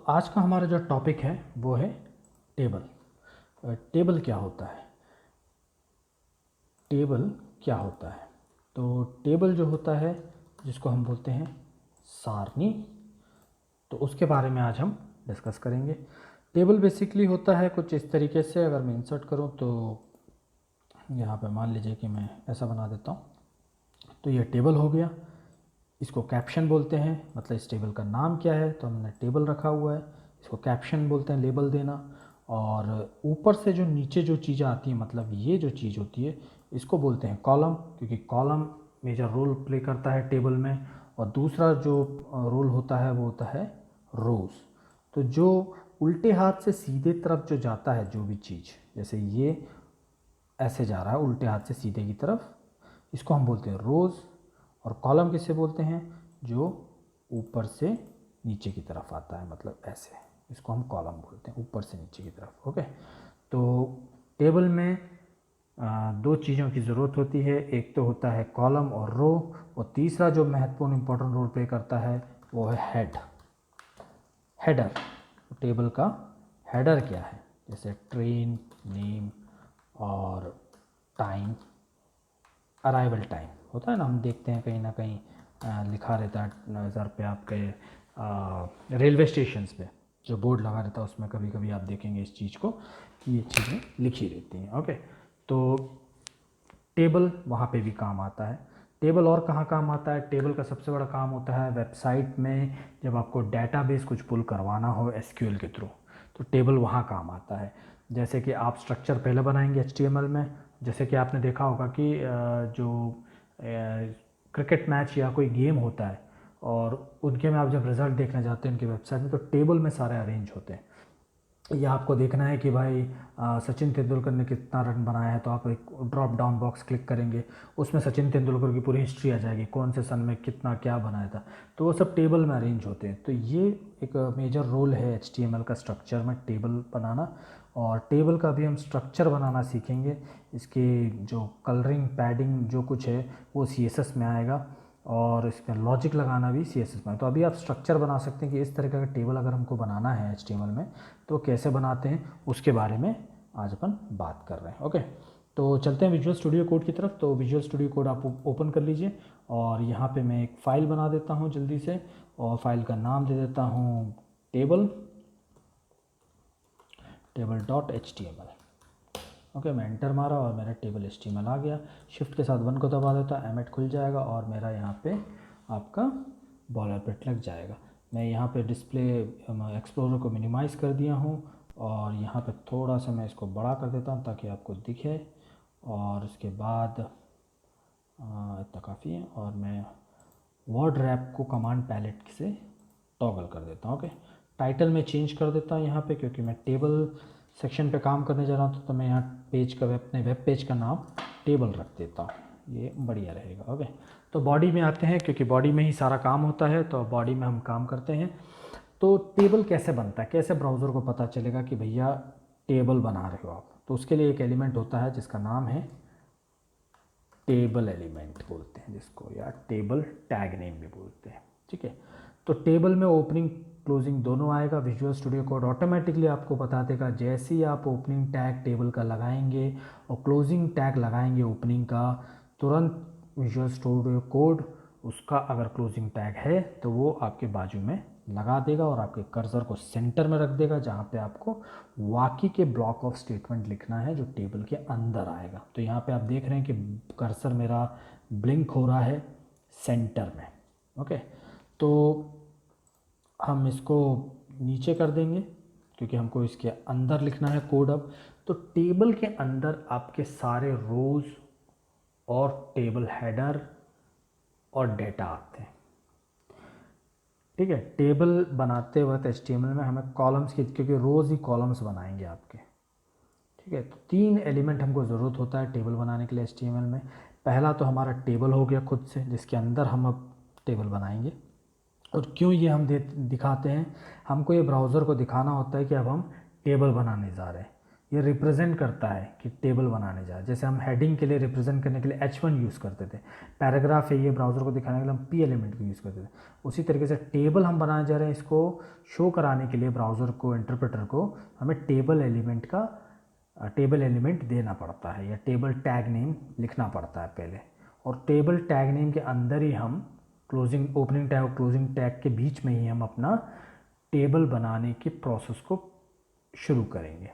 आज का हमारा जो टॉपिक है वो है टेबल। टेबल क्या होता है? टेबल क्या होता है? तो टेबल जो होता है जिसको हम बोलते हैं सारणी, तो उसके बारे में आज हम डिस्कस करेंगे। टेबल बेसिकली होता है कुछ इस तरीके से, अगर मैं इंसर्ट करूं तो यहाँ पे मान लीजिए कि मैं ऐसा बना देता हूँ, तो ये टेबल हो गया। इसको कैप्शन बोलते हैं, मतलब इस टेबल का नाम क्या है, तो हमने टेबल रखा हुआ है। इसको कैप्शन बोलते हैं, लेबल देना। और ऊपर से जो नीचे जो चीज़ें आती हैं, मतलब ये जो चीज़ होती है, इसको बोलते हैं कॉलम, क्योंकि कॉलम मेजर रोल प्ले करता है टेबल में। और दूसरा जो रोल होता है वो होता है रोज़। तो जो उल्टे हाथ से सीधे तरफ जो जाता है, जो भी चीज़, जैसे ये ऐसे जा रहा है उल्टे हाथ से सीधे की तरफ, इसको हम बोलते हैं रोज़। और कॉलम किसे बोलते हैं? जो ऊपर से नीचे की तरफ आता है, मतलब ऐसे, इसको हम कॉलम बोलते हैं, ऊपर से नीचे की तरफ। ओके, तो टेबल में दो चीज़ों की ज़रूरत होती है, एक तो होता है कॉलम और रो, और तीसरा जो महत्वपूर्ण इंपॉर्टेंट रोल प्ले करता है वो है हेडर। टेबल का हेडर क्या है? जैसे ट्रेन नेम और टाइम, अराइवल टाइम होता है ना, हम देखते हैं कहीं ना कहीं लिखा रहता है नज़र पे आपके रेलवे स्टेशंस पे जो बोर्ड लगा रहता है, उसमें कभी कभी आप देखेंगे इस चीज़ को कि ये चीज़ें लिखी रहती हैं। ओके, तो टेबल वहाँ पे भी काम आता है। टेबल और कहाँ काम आता है? टेबल का सबसे बड़ा काम होता है वेबसाइट में, जब आपको डेटाबेस कुछ पुल करवाना हो एसक्यूएल के थ्रू, तो टेबल वहाँ काम आता है। जैसे कि आप स्ट्रक्चर पहले बनाएंगे एचटीएमएल में, जैसे कि आपने देखा होगा कि जो क्रिकेट मैच या कोई गेम होता है और उनके में आप जब रिज़ल्ट देखने जाते हैं उनकी वेबसाइट में, तो टेबल में सारे अरेंज होते हैं। या आपको देखना है कि भाई सचिन तेंदुलकर ने कितना रन बनाया है, तो आप एक ड्रॉप डाउन बॉक्स क्लिक करेंगे, उसमें सचिन तेंदुलकर की पूरी हिस्ट्री आ जाएगी, कौन से सन में कितना क्या बनाया था, तो वो सब टेबल में अरेंज होते हैं। तो ये एक मेजर रोल है एचटीएमएल का स्ट्रक्चर में, टेबल बनाना। और टेबल का भी हम स्ट्रक्चर बनाना सीखेंगे। इसके जो कलरिंग पैडिंग जो कुछ है वो सीएसएस में आएगा, और इसमें लॉजिक लगाना भी सीएसएस में। तो अभी आप स्ट्रक्चर बना सकते हैं कि इस तरह का टेबल अगर हमको बनाना है एचटीएमएल में तो कैसे बनाते हैं, उसके बारे में आज अपन बात कर रहे हैं। ओके, तो चलते हैं विजुअल स्टूडियो कोड की तरफ। तो विजुअल स्टूडियो कोड आप ओपन कर लीजिए, और यहाँ पे मैं एक फ़ाइल बना देता हूँ जल्दी से, और फाइल का नाम दे देता हूँ table dot H T M L. Okay, मैं एंटर मारा और मेरा टेबल HTML आ गया। शिफ्ट के साथ 1 को दबा देता, एमिट खुल जाएगा और मेरा यहाँ पे आपका बॉलर पिट लग जाएगा। मैं यहाँ पे डिस्प्ले एक्सप्लोरर को मिनिमाइज़ कर दिया हूँ, और यहाँ पे थोड़ा सा मैं इसको बड़ा कर देता हूँ ताकि आपको दिखे, और उसके बाद इतना काफ़ी है। और मैं वर्ड रैप को कमांड पैलेट से टॉगल कर देता हूँ। ओके, टाइटल में चेंज कर देता हूँ यहाँ पे, क्योंकि मैं टेबल सेक्शन पे काम करने जा रहा हूँ, तो मैं यहाँ पेज का अपने वेब पेज का नाम टेबल रख देता हूँ, ये बढ़िया रहेगा। ओके, तो बॉडी में आते हैं, क्योंकि बॉडी में ही सारा काम होता है, तो बॉडी में हम काम करते हैं। तो टेबल कैसे बनता है, कैसे ब्राउज़र को पता चलेगा कि भैया टेबल बना रहे हो आप? तो उसके लिए एक एलिमेंट होता है जिसका नाम है टेबल एलिमेंट बोलते हैं जिसको, या टेबल टैग नेम भी बोलते हैं। ठीक है, तो टेबल में ओपनिंग क्लोजिंग दोनों आएगा। विजुअल स्टूडियो कोड ऑटोमेटिकली आपको बता देगा, जैसे ही आप ओपनिंग टैग टेबल का लगाएंगे और क्लोजिंग टैग लगाएंगे ओपनिंग का, तुरंत विजुअल स्टूडियो कोड उसका अगर क्लोजिंग टैग है तो वो आपके बाजू में लगा देगा, और आपके कर्सर को सेंटर में रख देगा, जहाँ पे आपको वाकई के ब्लॉक ऑफ स्टेटमेंट लिखना है जो टेबल के अंदर आएगा। तो यहाँ पे आप देख रहे हैं कि कर्सर मेरा ब्लिंक हो रहा है सेंटर में। ओके, तो हम इसको नीचे कर देंगे क्योंकि हमको इसके अंदर लिखना है कोड अब। तो टेबल के अंदर आपके सारे रोज़ और टेबल हेडर और डेटा आते हैं। ठीक है, टेबल बनाते वक्त HTML में हमें कॉलम्स की, क्योंकि रोज़ ही कॉलम्स बनाएंगे आपके। ठीक है, तो 3 एलिमेंट हमको ज़रूरत होता है टेबल बनाने के लिए HTML में। पहला तो हमारा टेबल हो गया खुद से, जिसके अंदर हम अब टेबल बनाएंगे। और क्यों ये हम दिखाते हैं? हमको ये ब्राउज़र को दिखाना होता है कि अब हम टेबल बनाने जा रहे हैं। ये रिप्रेजेंट करता है कि टेबल बनाने जा, जैसे हम हेडिंग के लिए रिप्रेजेंट करने के लिए H1 यूज़ करते थे, पैराग्राफ है ये ब्राउज़र को दिखाने के लिए हम P एलिमेंट को यूज़ करते थे। उसी तरीके से टेबल हम बनाने जा रहे हैं, इसको शो कराने के लिए ब्राउज़र को, इंटरप्रेटर को हमें टेबल एलिमेंट देना पड़ता है या टेबल टैग नेम लिखना पड़ता है पहले, और टेबल टैग नेम के अंदर ही हम क्लोजिंग, ओपनिंग टैग और क्लोजिंग टैग के बीच में ही हम अपना टेबल बनाने की प्रोसेस को शुरू करेंगे।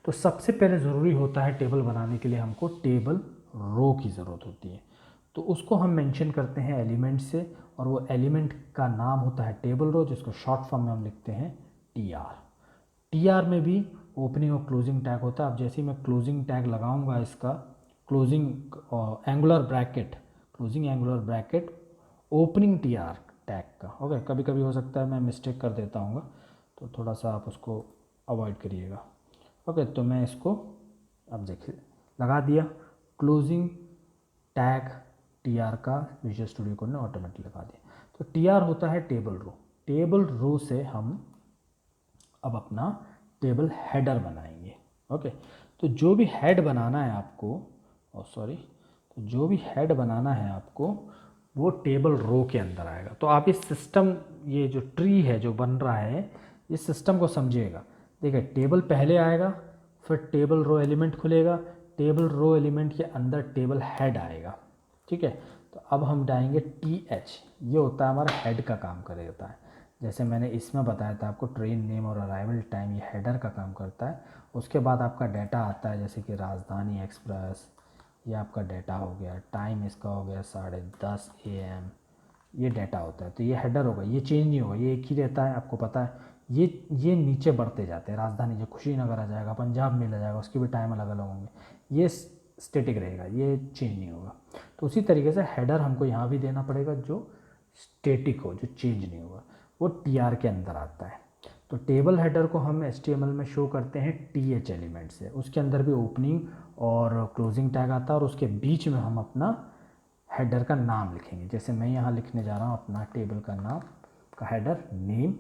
तो सबसे पहले ज़रूरी होता है टेबल बनाने के लिए हमको टेबल रो की ज़रूरत होती है। तो उसको हम मेंशन करते हैं एलिमेंट से, और वो एलिमेंट का नाम होता है टेबल रो, जिसको शॉर्ट फॉर्म में हम लिखते हैं TR। TR में भी ओपनिंग और क्लोजिंग टैग होता है। अब जैसे ही मैं क्लोजिंग टैग लगाऊंगा, इसका closing angular bracket opening TR tag का, ओके। कभी कभी हो सकता है मैं मिस्टेक कर देता हूँ, तो थोड़ा सा आप उसको अवॉइड करिएगा, ओके। तो मैं इसको अब देखिए लगा दिया, क्लोजिंग टैग TR का विजुअल स्टूडियो कोड ने ऑटोमेटिक लगा दिया। तो TR होता है टेबल रो। टेबल रो से हम अब अपना टेबल हेडर बनाएंगे, ओके। तो जो भी हेड बनाना है आपको, तो जो भी हेड बनाना है आपको वो टेबल रो के अंदर आएगा। तो आप इस सिस्टम, ये जो ट्री है जो बन रहा है, इस सिस्टम को समझिएगा। देखिए टेबल पहले आएगा, फिर टेबल रो एलिमेंट खुलेगा, टेबल रो एलिमेंट के अंदर टेबल हेड आएगा, ठीक है। तो अब हम डालेंगे TH, ये होता है हमारा हेड का काम करेगा है। जैसे मैंने इसमें बताया था आपको, ट्रेन नेम और अराइवल टाइम ये हेडर का काम करता है। उसके बाद आपका डाटा आता है, जैसे कि राजधानी एक्सप्रेस, ये आपका डाटा हो गया, टाइम इसका हो गया 10:30 AM, ये डाटा होता है। तो ये हेडर होगा, ये चेंज नहीं होगा, ये एक ही रहता है, आपको पता है। ये नीचे बढ़ते जाते हैं, राजधानी जो कुशीनगर आ जाएगा, पंजाब मेल आ जाएगा, उसके भी टाइम अलग अलग होंगे, ये स्टेटिक रहेगा, ये चेंज नहीं होगा। तो उसी तरीके से हेडर हमको यहाँ भी देना पड़ेगा, जो स्टेटिक हो, जो चेंज नहीं होगा, वो TR के अंदर आता है। तो टेबल हेडर को हम HTML में शो करते हैं TH एलिमेंट से, उसके अंदर भी ओपनिंग और क्लोजिंग टैग आता है, और उसके बीच में हम अपना हेडर का नाम लिखेंगे। जैसे मैं यहाँ लिखने जा रहा हूँ अपना टेबल का नाम का हेडर नेम,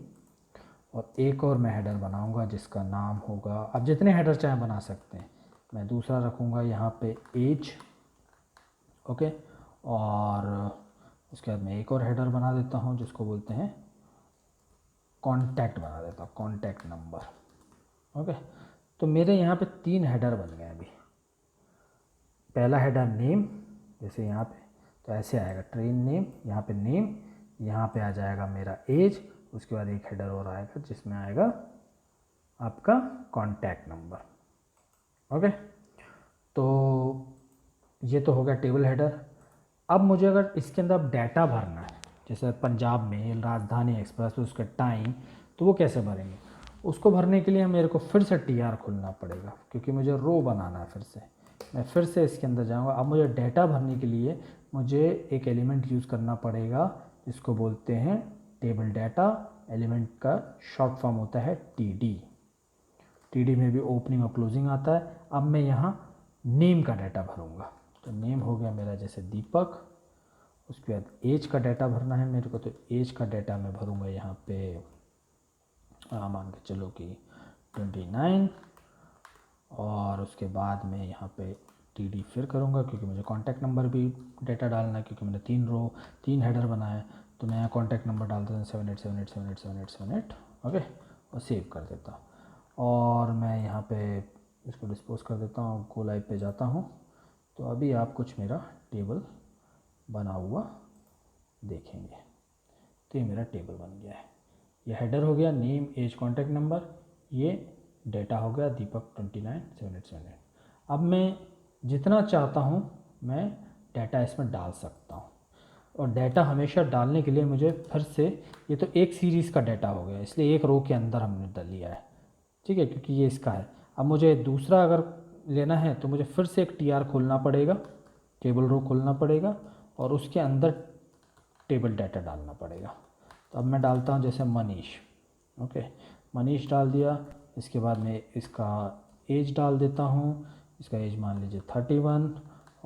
और एक और मैं हेडर बनाऊँगा जिसका नाम होगा, अब जितने हेडर चाहे बना सकते हैं, मैं दूसरा रखूँगा यहाँ पे एज, ओके। और उसके बाद मैं एक और हेडर बना देता हूँ जिसको बोलते हैं कॉन्टैक्ट, बना देता हूँ कॉन्टैक्ट नंबर, ओके। तो मेरे यहाँ पे 3 हेडर बन गए अभी। पहला हेडर नेम, जैसे यहाँ पे, तो ऐसे आएगा ट्रेन नेम, यहाँ पे नेम, यहाँ पे आ जाएगा मेरा एज, उसके बाद एक हेडर और आएगा जिसमें आएगा आपका कॉन्टैक्ट नंबर, ओके। तो ये तो हो गया टेबल हेडर। अब मुझे अगर इसके अंदर डाटा भरना है, जैसे पंजाब मेल, राजधानी एक्सप्रेस, उसका टाइम, तो वो कैसे भरेंगे? उसको भरने के लिए मेरे को फिर से TR खुलना पड़ेगा, क्योंकि मुझे रो बनाना है। फिर से मैं फिर से इसके अंदर जाऊँगा। अब मुझे डाटा भरने के लिए मुझे एक एलिमेंट यूज़ करना पड़ेगा जिसको बोलते हैं टेबल डाटा। एलिमेंट का शॉर्ट फॉर्म होता है TD। TD में भी ओपनिंग और क्लोजिंग आता है। अब मैं यहाँ नेम का डाटा भरूँगा, तो नेम हो गया मेरा जैसे दीपक। उसके बाद एज का डाटा भरना है मेरे को, तो एज का डाटा मैं भरूँगा यहाँ पे मान के चलो कि 29। और उसके बाद मैं यहाँ पे TD फिर करूँगा, क्योंकि मुझे कॉन्टैक्ट नंबर भी डाटा डालना है, क्योंकि मैंने 3 हेडर बनाया है। तो मैं यहाँ कॉन्टैक्ट नंबर डाल देता हूँ 7878787878, ओके, और सेव कर देता हूँ। और मैं यहाँ पे इसको डिस्पोज कर देता हूँ, गो लाइव पे जाता हूँ। तो अभी आप कुछ मेरा टेबल बना हुआ देखेंगे। तो ये मेरा टेबल बन गया है। ये हेडर हो गया नेम एज कॉन्टैक्ट नंबर, ये डेटा हो गया दीपक 29778। अब मैं जितना चाहता हूँ मैं डाटा इसमें डाल सकता हूँ। और डाटा हमेशा डालने के लिए मुझे फिर से, ये तो एक सीरीज़ का डाटा हो गया, इसलिए एक रो के अंदर हमने डाल लिया है, ठीक है, क्योंकि ये इसका है। अब मुझे दूसरा अगर लेना है तो मुझे फिर से एक TR खोलना पड़ेगा, टेबल रो खोलना पड़ेगा, और उसके अंदर टेबल डाटा डालना पड़ेगा। तो अब मैं डालता हूँ जैसे मनीष, ओके, मनीष डाल दिया। इसके बाद मैं इसका एज डाल देता हूँ, इसका एज मान लीजिए 31।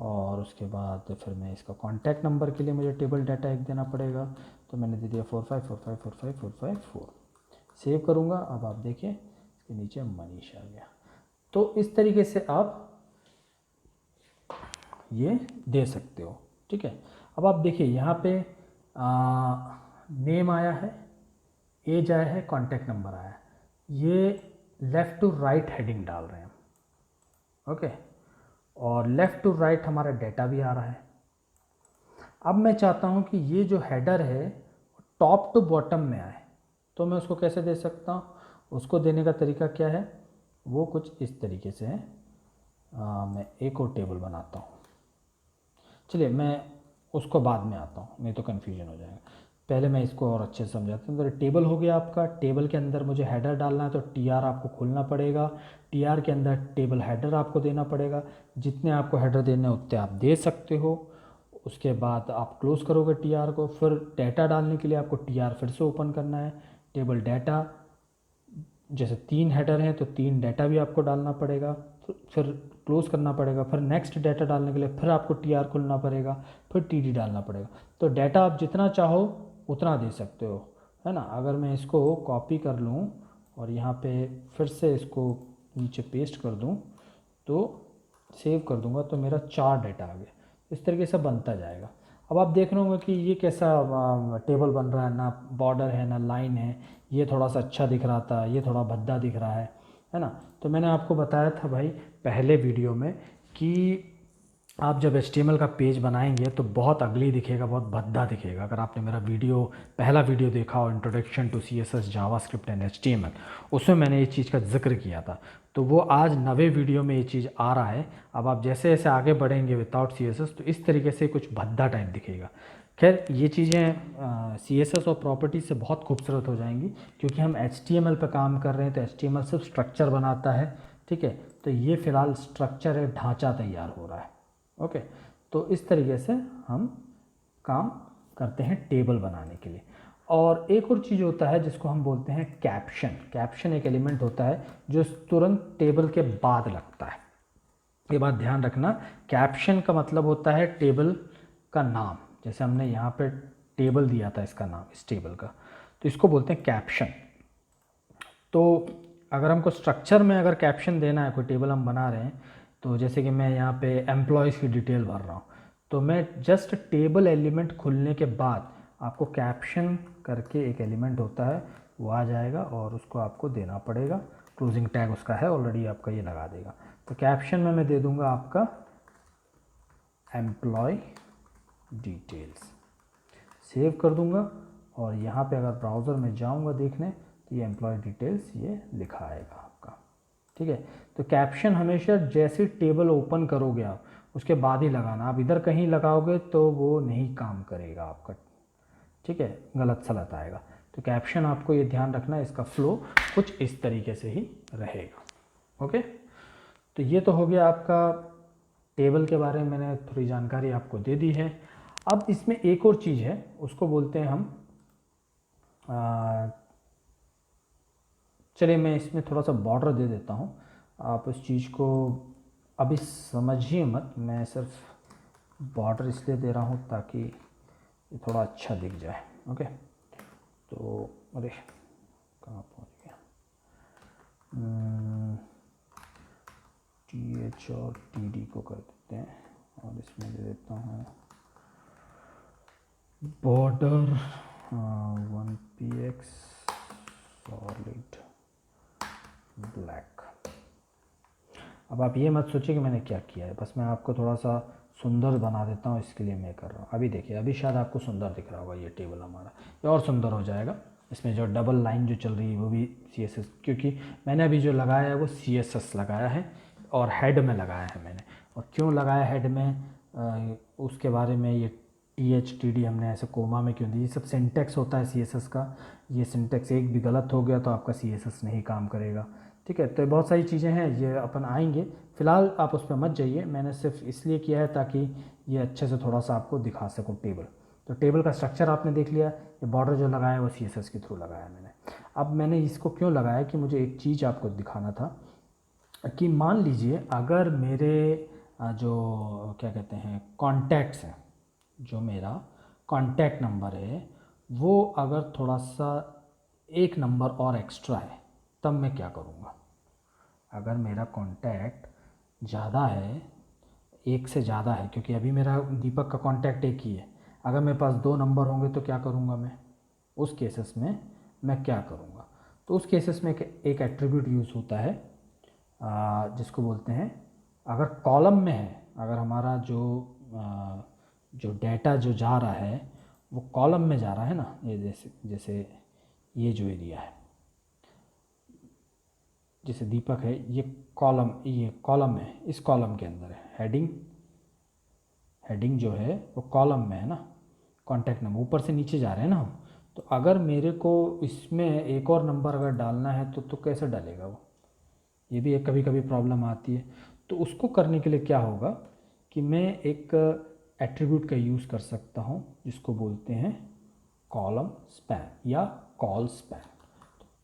और उसके बाद फिर मैं इसका कॉन्टैक्ट नंबर के लिए मुझे टेबल डाटा एक देना पड़ेगा, तो मैंने दे दिया 4545454554। सेव करूँगा। अब आप देखिए इसके नीचे मनीष आ गया। तो इस तरीके से आप ये दे सकते हो। ठीक है, अब आप देखिए यहाँ पे नेम आया है, एज आया है, कॉन्टैक्ट नंबर आया है, ये लेफ़्ट टू राइट हेडिंग डाल रहे हैं हम। ओके, और लेफ़्ट टू राइट हमारा डेटा भी आ रहा है। अब मैं चाहता हूँ कि ये जो हेडर है टॉप टू बॉटम में आए, तो मैं उसको कैसे दे सकता हूँ? उसको देने का तरीका क्या है? वो कुछ इस तरीके से है। मैं एक और टेबल बनाता हूँ। चलिए मैं उसको बाद में आता हूँ, नहीं तो कन्फ्यूजन हो जाएगा। पहले मैं इसको और अच्छे से समझाता हूँ। तो टेबल हो गया आपका, टेबल के अंदर मुझे हेडर डालना है तो टीआर आपको खोलना पड़ेगा, टीआर के अंदर टेबल हेडर आपको देना पड़ेगा। जितने आपको हेडर देने उतने आप दे सकते हो। उसके बाद आप क्लोज़ करोगे टीआर को, फिर डाटा डालने के लिए आपको टीआर फिर से ओपन करना है। टेबल डाटा, जैसे 3 हेडर हैं तो 3 डाटा भी आपको डालना पड़ेगा, फिर क्लोज़ करना पड़ेगा, फिर नेक्स्ट डाटा डालने के लिए फिर आपको टीआर खोलना पड़ेगा, फिर टीडी डालना पड़ेगा। तो डाटा आप जितना चाहो उतना दे सकते हो, है ना। अगर मैं इसको कॉपी कर लूँ और यहाँ पे फिर से इसको नीचे पेस्ट कर दूँ तो सेव कर दूँगा तो मेरा 4 डाटा आ गया। इस तरीके से बनता जाएगा। अब आप देख रहे होंगे कि ये कैसा टेबल बन रहा है, ना बॉर्डर है ना लाइन है, ये थोड़ा सा अच्छा दिख रहा था, ये थोड़ा भद्दा दिख रहा है ना। तो मैंने आपको बताया था भाई पहले वीडियो में कि आप जब HTML का पेज बनाएंगे तो बहुत अगली दिखेगा, बहुत भद्दा दिखेगा। अगर आपने मेरा पहला वीडियो देखा हो, introduction to CSS JavaScript and HTML, उसमें मैंने इस चीज़ का जिक्र किया था। तो वो आज नवे वीडियो में ये चीज़ आ रहा है। अब आप जैसे जैसे आगे बढ़ेंगे विदाउट CSS तो इस तरीके से कुछ भद्दा टाइप दिखेगा। खैर ये चीज़ें CSS और प्रॉपर्टी से बहुत खूबसूरत हो जाएंगी, क्योंकि हम HTML पर काम कर रहे हैं। तो HTML सिर्फ स्ट्रक्चर बनाता है, ठीक है। तो ये फ़िलहाल स्ट्रक्चर है, ढांचा तैयार हो रहा है। ओके, तो इस तरीके से हम काम करते हैं टेबल बनाने के लिए। और एक और चीज़ होता है जिसको हम बोलते हैं कैप्शन। कैप्शन एक एलिमेंट होता है जो तुरंत टेबल के बाद लगता है। ये बात ध्यान रखना, कैप्शन का मतलब होता है टेबल का नाम। जैसे हमने यहाँ पे टेबल दिया था, इसका नाम इस टेबल का, तो इसको बोलते हैं कैप्शन। तो अगर हमको स्ट्रक्चर में अगर कैप्शन देना है, कोई टेबल हम बना रहे हैं, तो जैसे कि मैं यहाँ पे एम्प्लॉयज़ की डिटेल भर रहा हूँ, तो मैं जस्ट टेबल एलिमेंट खुलने के बाद आपको कैप्शन करके एक एलिमेंट होता है वो आ जाएगा और उसको आपको देना पड़ेगा। क्लोजिंग टैग उसका है ऑलरेडी, आपका ये लगा देगा। तो कैप्शन में मैं दे दूँगा आपका एम्प्लॉय डिटेल्स, सेव कर दूँगा और यहाँ पे अगर ब्राउज़र में जाऊँगा देखने तो ये एम्प्लॉय डिटेल्स ये लिखा आएगा आपका। ठीक है, तो कैप्शन हमेशा जैसे टेबल ओपन करोगे आप उसके बाद ही लगाना। आप इधर कहीं लगाओगे तो वो नहीं काम करेगा आपका, ठीक है, गलत सलत आएगा। तो कैप्शन आपको ये ध्यान रखना, इसका फ्लो कुछ इस तरीके से ही रहेगा। ओके, तो ये तो हो गया आपका टेबल के बारे में, मैंने थोड़ी जानकारी आपको दे दी है। अब इसमें एक और चीज़ है, उसको बोलते हैं हम चलिए मैं इसमें थोड़ा सा बॉर्डर दे देता हूँ। आप उस चीज़ को अभी समझिए मत, मैं सिर्फ बॉर्डर इसलिए दे रहा हूँ ताकि ये थोड़ा अच्छा दिख जाए। ओके, तो अरे कहाँ पहुँच गया, TH और TD को कर देते हैं और इसमें दे देता हूँ बॉर्डर 1px सॉलिड ब्लैक। अब आप ये मत सोचिए कि मैंने क्या किया है, बस मैं आपको थोड़ा सा सुंदर बना देता हूँ, इसके लिए मैं कर रहा हूँ। अभी देखिए, अभी शायद आपको सुंदर दिख रहा होगा ये टेबल हमारा, ये और सुंदर हो जाएगा। इसमें जो डबल लाइन जो चल रही है वो भी CSS, क्योंकि मैंने अभी जो लगाया है वो CSS लगाया है और हेड में लगाया है मैंने। और क्यों लगाया हेड में उसके बारे में, ये TH TD हमने ऐसे कोमा में क्यों दी, ये सब सिंटेक्स होता है CSS का। ये सिंटेक्स एक भी गलत हो गया तो आपका CSS नहीं काम करेगा, ठीक है। तो बहुत सारी चीज़ें हैं, ये अपन आएंगे, फ़िलहाल आप उस पर मत जाइए। मैंने सिर्फ इसलिए किया है ताकि ये अच्छे से थोड़ा सा आपको दिखा सकूँ टेबल। तो टेबल का स्ट्रक्चर आपने देख लिया, ये बॉर्डर जो लगाया है वो CSS के थ्रू लगाया मैंने। अब मैंने इसको क्यों लगाया कि मुझे एक चीज़ आपको दिखाना था कि मान लीजिए अगर मेरे जो क्या कहते हैं कॉन्टैक्ट्स हैं, जो मेरा कॉन्टैक्ट नंबर है वो अगर थोड़ा सा एक नंबर और एक्स्ट्रा है, तब मैं क्या करूँगा। अगर मेरा कॉन्टैक्ट ज़्यादा है, एक से ज़्यादा है, क्योंकि अभी मेरा दीपक का कॉन्टैक्ट एक ही है, अगर मेरे पास 2 नंबर होंगे तो क्या करूँगा मैं, उस केसेस में मैं क्या करूँगा, तो उस केसेस में एक एट्रीब्यूट यूज़ होता है जिसको बोलते हैं, अगर कॉलम में है, अगर हमारा जो डेटा जो जा रहा है वो कॉलम में जा रहा है ना, ये जैसे ये जो एरिया है, जैसे दीपक है, ये कॉलम है, इस कॉलम के अंदर है, हेडिंग जो है वो कॉलम में है ना, कॉन्टैक्ट नंबर ऊपर से नीचे जा रहे हैं ना हम, तो अगर मेरे को इसमें एक और नंबर अगर डालना है तो कैसे डालेगा वो, ये भी एक कभी कभी प्रॉब्लम आती है। तो उसको करने के लिए क्या होगा कि मैं एक एट्रीब्यूट का यूज़ कर सकता हूँ जिसको बोलते हैं कॉलम स्पैन या कॉल स्पैन।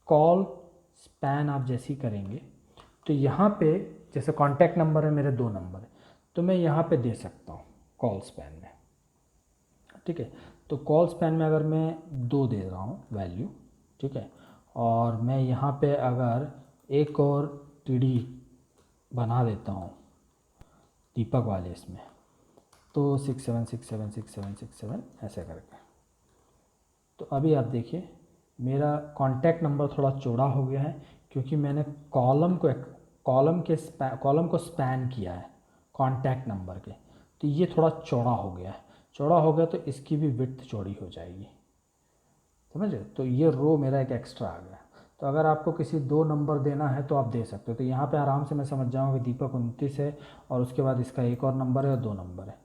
कॉल स्पैन आप जैसे ही करेंगे तो यहाँ पे जैसे कॉन्टैक्ट नंबर है मेरे 2 नंबर है, तो मैं यहाँ पे दे सकता हूँ कॉल स्पैन में, ठीक है। तो कॉल स्पैन में अगर मैं 2 दे रहा हूँ वैल्यू, ठीक है, और मैं यहाँ पे अगर एक और टीडी बना देता हूँ दीपक वाले इसमें, तो 67676767 ऐसे करके, तो अभी आप देखिए मेरा कॉन्टैक्ट नंबर थोड़ा चौड़ा हो गया है, क्योंकि मैंने कॉलम को स्पैन किया है कॉन्टैक्ट नंबर के, तो ये थोड़ा चौड़ा हो गया है। चौड़ा हो गया तो इसकी भी विड्थ चौड़ी हो जाएगी, समझे। तो ये रो मेरा एक एक्स्ट्रा आ गया। तो अगर आपको किसी 2 नंबर देना है तो आप दे सकते हो, तो यहाँ पे आराम से मैं समझ जाऊँगा कि दीपक 29 है और उसके बाद इसका एक और नंबर है और 2 नंबर है।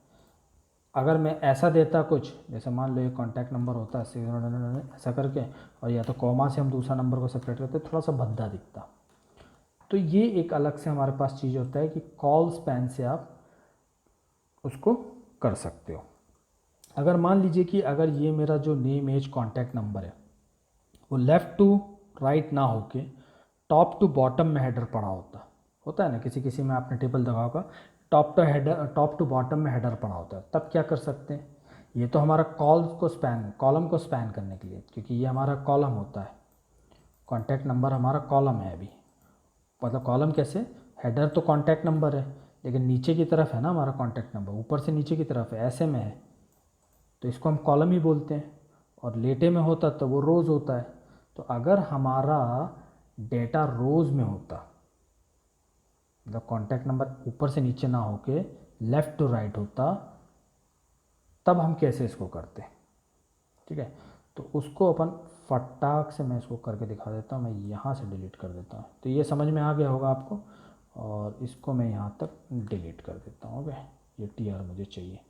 अगर मैं ऐसा देता कुछ, जैसे मान लो ये कॉन्टैक्ट नंबर होता है ऐसा करके, और या तो कॉमा से हम दूसरा नंबर को सेपरेट करते, थोड़ा सा भद्दा दिखता। तो ये एक अलग से हमारे पास चीज़ होता है कि कॉल स्पैन से आप उसको कर सकते हो। अगर मान लीजिए कि अगर ये मेरा जो नेम एज कॉन्टैक्ट नंबर है वो लेफ़्ट टू राइट ना होके टॉप टू बॉटम में हेडर पड़ा होता है ना, किसी किसी में आपने टेबल दबा होगा, टॉप टू बॉटम में हेडर पड़ा होता है, तब क्या कर सकते हैं, ये तो हमारा कॉलम को स्पैन करने के लिए, क्योंकि ये हमारा कॉलम होता है, कॉन्टैक्ट नंबर हमारा कॉलम है अभी, मतलब कॉलम कैसे, हेडर तो कॉन्टैक्ट नंबर है लेकिन नीचे की तरफ है ना हमारा कॉन्टैक्ट नंबर, ऊपर से नीचे की तरफ है, ऐसे में है, तो इसको हम कॉलम ही बोलते हैं। और लेटे में होता तो वो रोज़ होता है। तो अगर हमारा डेटा रोज़ में होता, मतलब कॉन्टैक्ट नंबर ऊपर से नीचे ना होके लेफ़्ट टू राइट होता, तब हम कैसे इसको करते, ठीक है। तो उसको अपन फटाक से मैं इसको करके दिखा देता हूँ, मैं यहाँ से डिलीट कर देता हूँ, तो ये समझ में आ गया होगा आपको, और इसको मैं यहाँ तक डिलीट कर देता हूँ। ओके, ये टीआर मुझे चाहिए,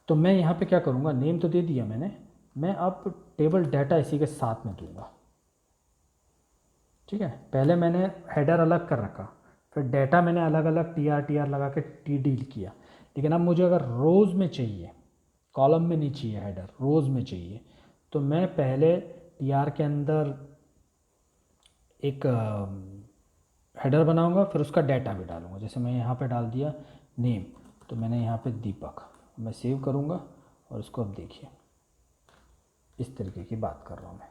तो मैं यहाँ पे क्या करूँगा, नेम तो दे दिया मैंने, मैं अब टेबल डाटा इसी के साथ में दूंगा, ठीक है। पहले मैंने हेडर अलग कर रखा, फिर डाटा मैंने अलग अलग टी आर लगा के टी डील किया, लेकिन अब मुझे अगर रोज़ में चाहिए, कॉलम में नहीं चाहिए हेडर, रोज़ में चाहिए, तो मैं पहले टी आर के अंदर एक हेडर बनाऊंगा, फिर उसका डाटा भी डालूंगा। जैसे मैं यहाँ पे डाल दिया नेम, तो मैंने यहाँ पे दीपक, मैं सेव करूँगा और इसको अब देखिए, इस तरीके की बात कर रहा हूँ मैं,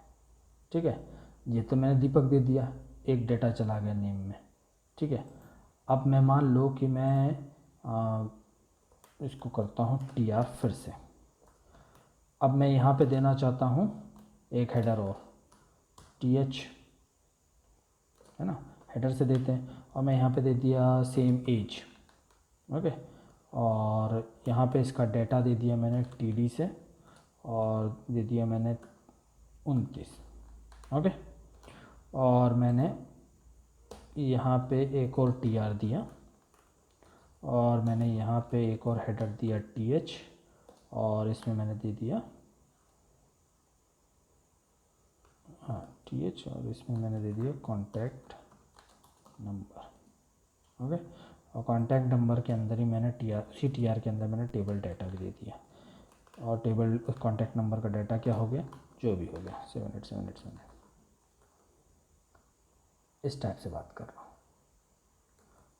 ठीक है। ये तो मैंने दीपक दे दिया, एक डेटा चला गया नेम में, ठीक है। अब मैं मान लो कि मैं इसको करता हूँ टी आर फिर से, अब मैं यहाँ पे देना चाहता हूँ एक हेडर और टी एच, है ना, हेडर से देते हैं, और मैं यहाँ पे दे दिया सेम एज, ओके, और यहाँ पे इसका डेटा दे दिया मैंने टी डी से, और दे दिया मैंने 29, ओके, और मैंने यहाँ पे एक और टी आर दिया, और मैंने यहाँ पे एक और हेडर दिया टी एच, और इसमें मैंने दे दिया हाँ टी एच, और इसमें मैंने दे दिया कॉन्टैक्ट नंबर, ओके, और कॉन्टैक्ट नंबर के अंदर ही मैंने उसी टी आर के अंदर मैंने टेबल डाटा भी दे दिया, और टेबल कॉन्टैक्ट नंबर का डाटा क्या हो गया, जो भी हो गया 78787, इस टाइप से बात कर रहा हूँ,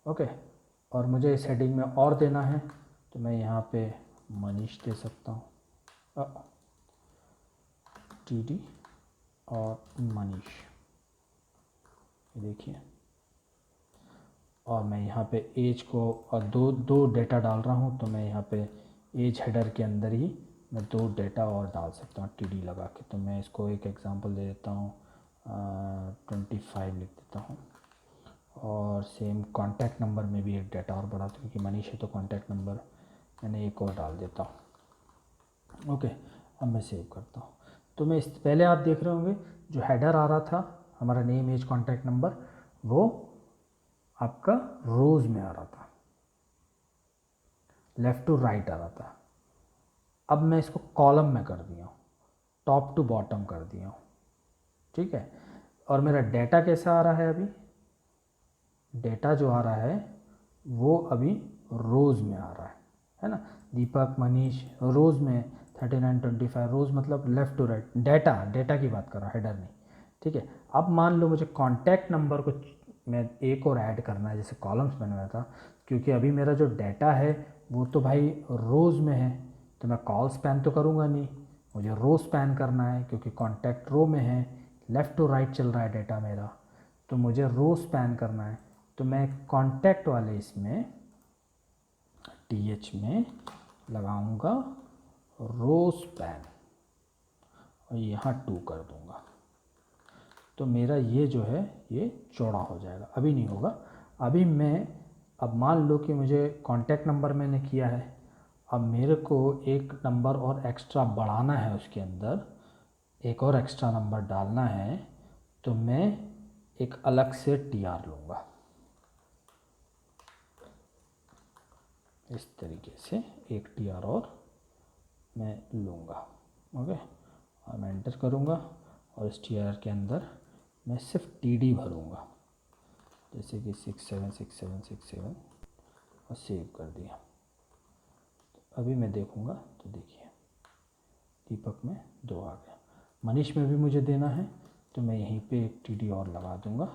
ओके। और मुझे इस हेडिंग में और देना है, तो मैं यहाँ पे मनीष दे सकता हूँ, टी डी और मनीष, देखिए और मैं यहाँ पे एज को और दो डेटा डाल रहा हूँ, तो मैं यहाँ पे एज हेडर के अंदर ही मैं 2 डेटा और डाल सकता हूँ टीडी लगा के। तो मैं इसको एक एग्जांपल दे देता हूँ, 25 लिख देता हूँ। और सेम कॉन्टैक्ट नंबर में भी एक डाटा और बढ़ा दूँ, क्योंकि मनीष है तो कॉन्टैक्ट नंबर मैंने एक और डाल देता हूँ। ओके, अब मैं सेव करता हूँ। तो मैं इस पहले आप देख रहे होंगे जो हेडर आ रहा था हमारा नेम एज कॉन्टैक्ट नंबर, वो आपका रोज़ में आ रहा था, लेफ़्ट टू राइट आ रहा था। अब मैं इसको कॉलम में कर दिया हूँ, टॉप टू बॉटम कर दिया हूँ, ठीक है। और मेरा डेटा कैसा आ रहा है, अभी डेटा जो आ रहा है वो अभी रोज़ में आ रहा है ना। दीपक, मनीष रोज़ में 3925 रोज़, मतलब लेफ़्ट टू राइट डेटा की बात कर रहा हूँ, हेडर नहीं, ठीक है। अब मान लो मुझे कॉन्टैक्ट नंबर को मैं एक और ऐड करना है, जैसे कॉलम्स बनाया था, क्योंकि अभी मेरा जो डेटा है वो तो भाई रोज़ में है, तो मैं कॉल स्पैन तो करूँगा नहीं, मुझे रो स्पैन करना है, क्योंकि कॉन्टैक्ट रो में है, लेफ़्ट टू राइट चल रहा है डेटा मेरा, तो मुझे रो स्पैन करना है। तो मैं कॉन्टैक्ट वाले इसमें TH में लगाऊंगा रो स्पैन और यहाँ 2 कर दूंगा, तो मेरा ये जो है ये चौड़ा हो जाएगा। अभी नहीं होगा, अभी मैं, अब मान लो कि मुझे कॉन्टैक्ट नंबर मैंने किया है, अब मेरे को एक नंबर और एक्स्ट्रा बढ़ाना है, उसके अंदर एक और एक्स्ट्रा नंबर डालना है, तो मैं एक अलग से TR लूँगा, इस तरीके से एक TR और मैं लूँगा। ओके, और मैं एंटर करूँगा और इस TR के अंदर मैं सिर्फ TD भरूँगा, जैसे कि 676767 और सेव कर दिया। अभी मैं देखूँगा तो देखिए दीपक में 2 आ गया, मनीष में भी मुझे देना है, तो मैं यहीं पे एक TD और लगा दूँगा,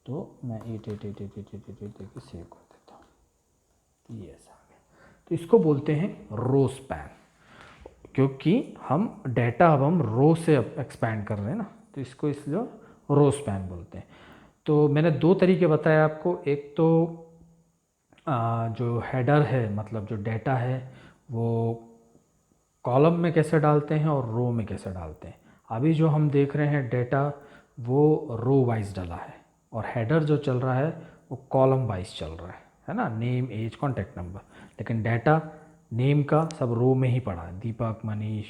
तो मैं 888888 देके सेव कर देता हूँ, ये ऐसा आ गया। तो इसको बोलते हैं रो स्पैन, क्योंकि हम डेटा अब हम रो से एक्सपैंड कर रहे हैं ना, तो इसको इसलिए रो स्पैन बोलते हैं। तो मैंने 2 तरीके बताए आपको, एक तो जो हेडर है, मतलब जो डेटा है वो कॉलम में कैसे डालते हैं और रो में कैसे डालते हैं। अभी जो हम देख रहे हैं डेटा वो रो वाइज डाला है, और हेडर जो चल रहा है वो कॉलम वाइज चल रहा है ना, नेम एज कॉन्टैक्ट नंबर। लेकिन डेटा नेम का सब रो में ही पड़ा है, दीपक, मनीष,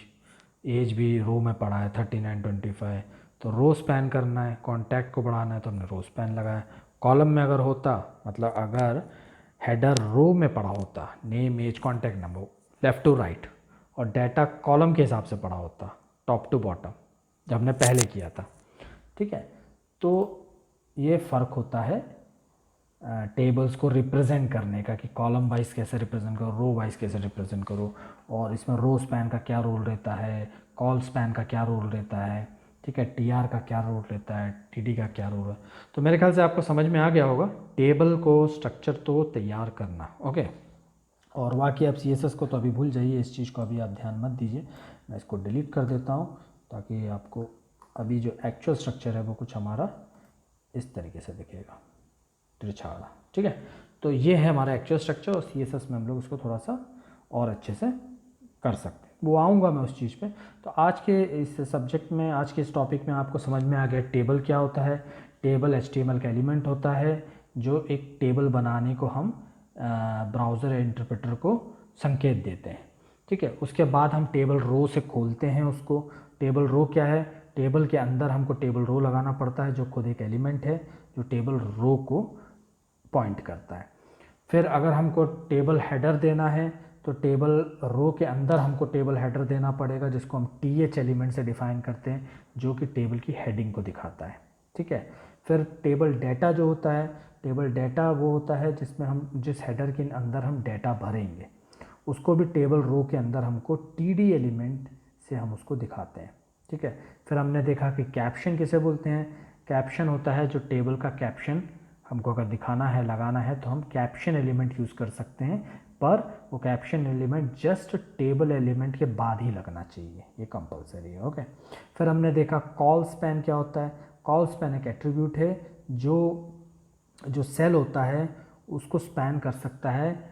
एज भी रो में पड़ा है 3925, तो रो स्पैन करना है, कॉन्टैक्ट को बढ़ाना है, तो हमने रो स्पैन लगाया। कॉलम में अगर होता, मतलब अगर हेडर रो में पड़ा होता, name as contact number left to right, और डाटा कॉलम के हिसाब से पड़ा होता, टॉप टू बॉटम, जब हमने पहले किया था, ठीक है। तो ये फ़र्क होता है टेबल्स को रिप्रेजेंट करने का, कि कॉलम वाइज कैसे रिप्रेजेंट करो, रो वाइज कैसे रिप्रेजेंट करो, और इसमें रो स्पैन का क्या रोल रहता है, कॉल स्पैन का क्या रोल रहता है, ठीक है, TR का क्या रोल रहता है, TD का क्या रोल है। तो मेरे ख्याल से आपको समझ में आ गया होगा टेबल को स्ट्रक्चर तो तैयार करना। ओके, और बाकी आप CSS को तो अभी भूल जाइए, इस चीज़ को अभी आप ध्यान मत दीजिए, मैं इसको डिलीट कर देता हूँ, ताकि आपको अभी जो एक्चुअल स्ट्रक्चर है वो कुछ हमारा इस तरीके से दिखेगा, तिरछाड़ा, ठीक है। तो ये है हमारा एक्चुअल स्ट्रक्चर, और CSS में हम लोग उसको थोड़ा सा और अच्छे से कर सकते हैं, वो आऊँगा मैं उस चीज़ पे। तो आज के इस सब्जेक्ट में, आज के इस टॉपिक में आपको समझ में आ गया टेबल क्या होता है। टेबल HTML का एलिमेंट होता है, जो एक टेबल बनाने को हम ब्राउज़र या इंटरप्रेटर को संकेत देते हैं, ठीक है। उसके बाद हम टेबल रो से खोलते हैं उसको। टेबल रो क्या है, टेबल के अंदर हमको टेबल रो लगाना पड़ता है, जो खुद एक एलिमेंट है जो टेबल रो को पॉइंट करता है। फिर अगर हमको टेबल हेडर देना है, तो टेबल रो के अंदर हमको टेबल हेडर देना पड़ेगा, जिसको हम TH एलिमेंट से डिफाइन करते हैं, जो कि टेबल की हेडिंग को दिखाता है, ठीक है। फिर टेबल डेटा जो होता है, टेबल डेटा वो होता है जिसमें हम, जिस हेडर के अंदर हम डेटा भरेंगे, उसको भी टेबल रो के अंदर हमको TD एलिमेंट से हम उसको दिखाते हैं, ठीक है। फिर हमने देखा कि कैप्शन किसे बोलते हैं। कैप्शन होता है जो टेबल का कैप्शन हमको अगर दिखाना है, लगाना है, तो हम कैप्शन एलिमेंट यूज़ कर सकते हैं, पर वो caption element just table element के बाद ही लगना चाहिए, ये कंपलसरी है। ओके, फिर हमने देखा कॉल स्पैन क्या होता है। कॉल स्पैन एक एट्रीब्यूट है जो सेल होता है उसको स्पैन कर सकता है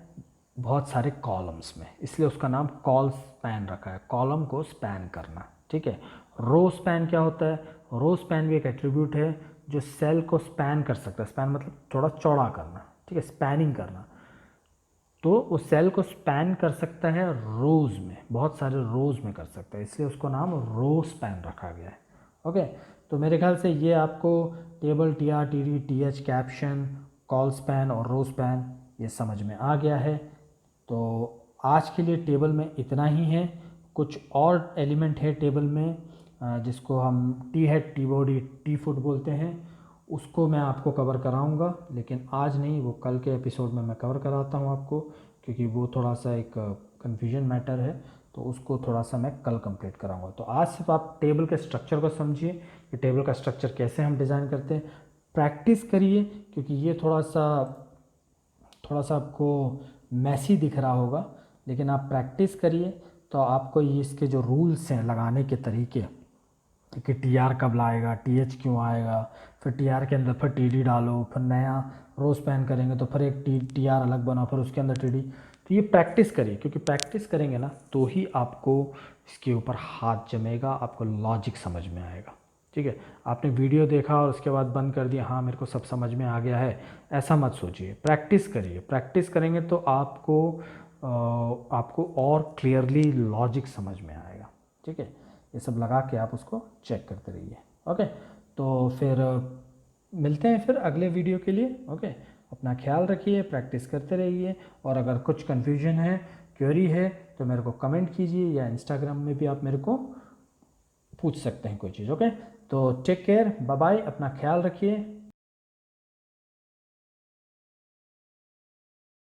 बहुत सारे कॉलम्स में, इसलिए उसका नाम कॉल स्पैन रखा है, कॉलम को स्पैन करना। ठीक है। रो स्पैन क्या होता है? रो स्पैन भी एक एट्रीब्यूट है जो सेल को स्पैन कर सकता है। स्पैन मतलब थोड़ा चौड़ा करना, ठीक है, स्पैनिंग करना। तो वो सेल को स्पैन कर सकता है रोज़ में, बहुत सारे रोज़ में कर सकता है, इसलिए उसको नाम रो स्पैन रखा गया है। ओके, तो मेरे ख्याल से ये आपको table, T R, T D, T H, caption, call span और रो स्पैन ये समझ में आ गया है। तो आज के लिए टेबल में इतना ही है। कुछ और एलिमेंट है टेबल में जिसको हम T head, T body, T foot बोलते हैं, उसको मैं आपको कवर कराऊंगा, लेकिन आज नहीं, वो कल के एपिसोड में मैं कवर कराता हूँ आपको, क्योंकि वो थोड़ा सा एक कन्फ्यूजन मैटर है, तो उसको थोड़ा सा मैं कल कंप्लीट कराऊंगा। तो आज सिर्फ आप टेबल के स्ट्रक्चर को समझिए कि टेबल का स्ट्रक्चर कैसे हम डिज़ाइन करते हैं, प्रैक्टिस करिए, क्योंकि ये थोड़ा सा आपको मैसी दिख रहा होगा, लेकिन आप प्रैक्टिस करिए तो आपको ये इसके जो रूल्स हैं लगाने के तरीके, कि टी आर कब लाएगा, टी एच क्यों आएगा, फिर टी आर के अंदर फिर टी डी डालो, फिर नया रो स्पैन करेंगे तो फिर एक टी आर अलग बना, फिर उसके अंदर टी डी। तो ये प्रैक्टिस करिए, क्योंकि प्रैक्टिस करेंगे ना तो ही आपको इसके ऊपर हाथ जमेगा, आपको लॉजिक समझ में आएगा। ठीक है, आपने वीडियो देखा और उसके बाद बंद कर दिया, हाँ मेरे को सब समझ में आ गया है, ऐसा मत सोचिए। प्रैक्टिस करिए, प्रैक्टिस करेंगे तो आपको और क्लियरली लॉजिक समझ में आएगा। ठीक है, ये सब लगा के आप उसको चेक करते रहिए। ओके, तो फिर मिलते हैं फिर अगले वीडियो के लिए। ओके, अपना ख्याल रखिए, प्रैक्टिस करते रहिए, और अगर कुछ कन्फ्यूजन है, क्वेरी है, तो मेरे को कमेंट कीजिए, या इंस्टाग्राम में भी आप मेरे को पूछ सकते हैं कोई चीज़। ओके, तो टेक केयर, बाय बाय, अपना ख्याल रखिए।